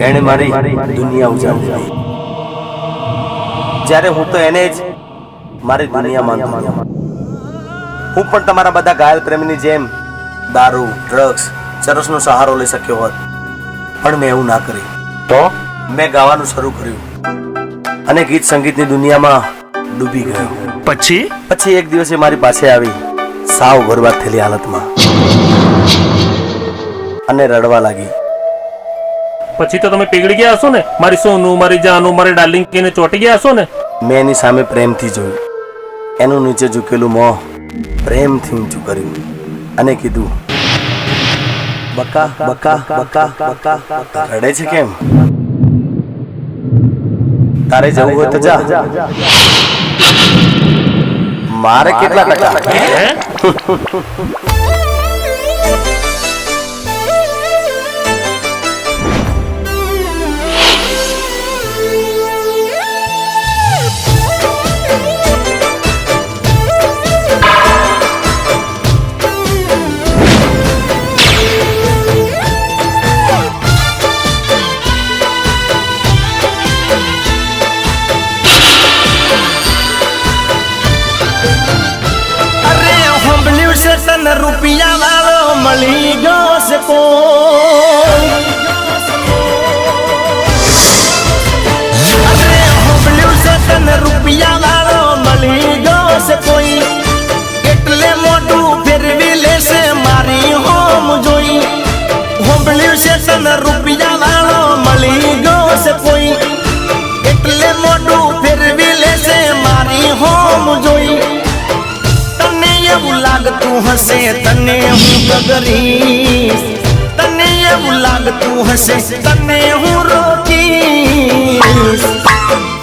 એને મારી દુનિયા ઉજાડી દીધી, જ્યારે હું તો એને જ મારી દુનિયા માનતો હતો। હું પણ તમારા બધા ઘાયલ પ્રેમીની જેમ દારૂ, ડ્રગ્સ, ચરસનો સહારો લઈ શક્યો હોત, પણ મેં એવું ના કર્યું। તો મેં ગાવાનું શરૂ કર્યું અને ગીત સંગીતની દુનિયામાં ડૂબી ગયો। પછી એક દિવસે મારી પાસે આવી, સાવ બરબાદ થયેલી હાલતમાં, અને રડવા લાગી। પછી તો તમે પીગળી ગયા હશો ને? મારી સોનું, મારી જાનું, મારી ડાર્લિંગ કહીને ચોંટી ગયા હશો ને? મેં એની સામે પ્રેમથી જોયું, એનું નીચે ઝૂકેલું મોં પ્રેમથી ઊંચું કર્યું અને કીધું, બકા બકા બકા બકા, રડે છે કેમ? તારે જવું હોય તો જા, મારે કેટલા ટકા? રૂપિયા વાળો મળી ગયો છે કોઈ, અરે હોબલ્યું છે તને રૂપિયા વાળો મળી ગયો છે કોઈ, એટલે મોટું ફેરવી લેશે મારી હોમ જોઈ। હોબલ્યું છે તને રૂપિયા વાળો મળી ગયો છે કોઈ, એટલે મોટું ફેરવી લેશે મારી હોમ જોઈ। એવું લાગતું હશે તને હું ગગરીશ, તને એવું લાગતું હશે તને હું રોકીશ।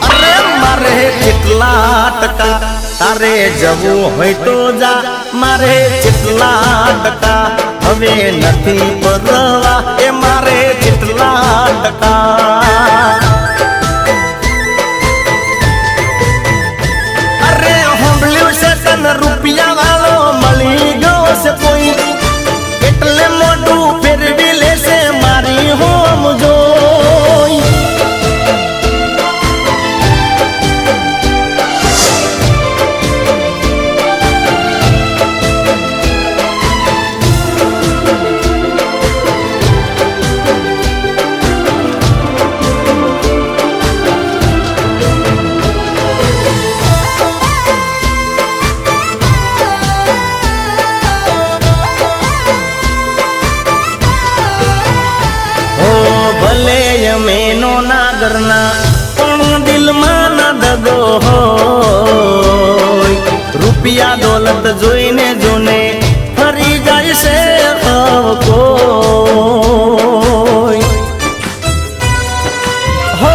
અરે મારે કેટલા ટકા, તારે જવું હોય તો જા, મારે કેટલા ટકા હવે નથી પરવા, એ મારે કેટલા ટકા। અરે હોંભળ્યું છે તને રૂપિયા વાળો મળી ગયો છે કોઈ, એટલે મોટું ફેરવી લેશે મારી હોમ જોઈ। મેનો નાગરના પણ દિલમાં ના દગો હોય, રૂપિયા દોલત જોઈને જોને ફરી જાય છે કોઈ। હો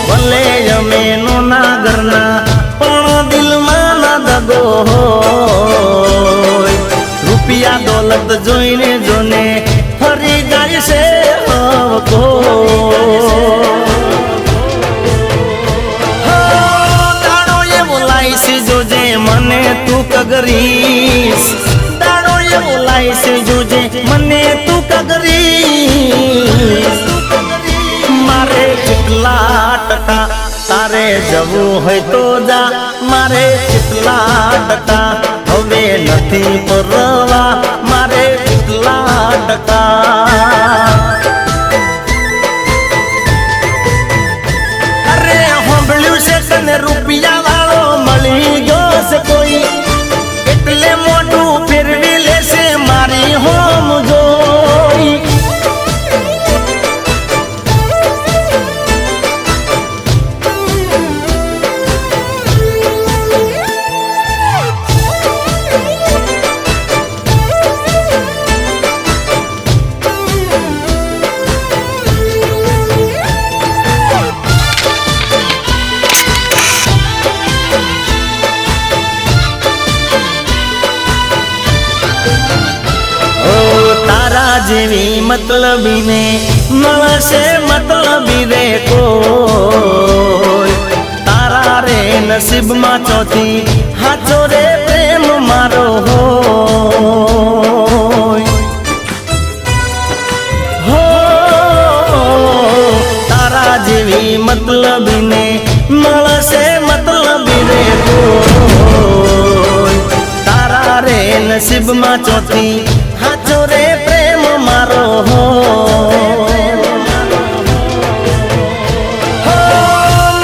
ભલે મેનો નાગરના પણ દિલમાં ના દગો હોય, રૂપિયા દોલત જોઈને જોને ફરી જાય છે દાડો એવો લાઈશ જોજે મને તું કગરીશ, દાડો એવો લાઈશ જોજે મને તું કગરીશ। મારે કેટલા ટકા, તારે જવું હોય તો જા, મારે કેટલા ટકા હવે નથી પરવા, મારે કેટલા ટકા। તને રૂપિયા વાળો મળી ગયો છે કોઈ, એટલે મોટું ફેરવી લેશે મારી હોમ જોઈ। જેવી મતલબી ને મળશે મતલબી રે કોઈ, તારા રે નસીબમાં ચોથી હાચો રે પ્રેમ મારો હોય। મળશે મતલબી રે કોઈ તારા રે નસીબમાં ચોથી હાચો રે પ્રેમ મારો હો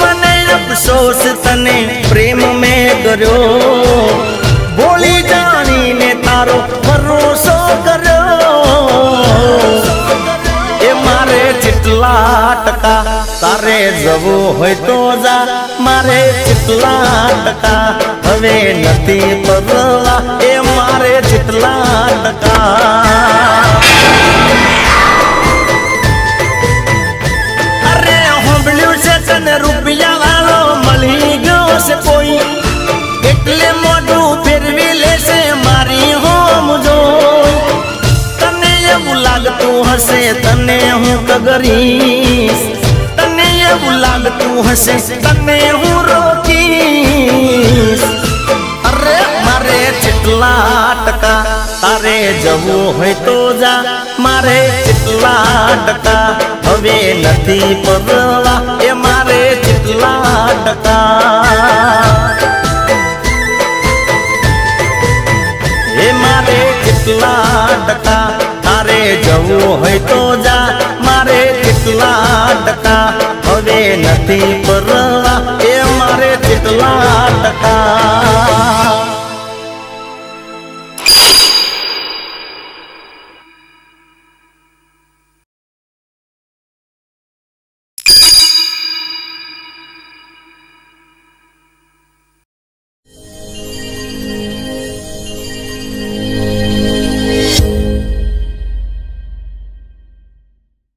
મને અફસોસ તને પ્રેમ મેં કર્યો બોલી જાણીને તારો ભરોસો કર્યો એ મારે જેટલા ટકા તારે જવું હોય તો જા મારે જેટલા ટકા હવે નથી પરવા એ મારે જેટલા ટકા અરે હોંભળ્યું છે તને રૂપિયા વાળો મળી ગયો છે કોઈ એટલે મોઢું ફેરવી લેશે મારી હોમ જોઈ તને એવું લાગતું હશે તને હું કગરીશ તને એવું લાગતું હશે તને હું રોકીશ અરે મારે જેટલા ટકા તારે જવું હોય તો જા મારે જેટલા ટકા હવે નથી પરવા એ મારે જેટલા ટકા એ મારે જેટલા ટકા તારે જવું હોય તો જા મારે જેટલા ટકા હવે નથી પરવા એ મારે જેટલા ટકા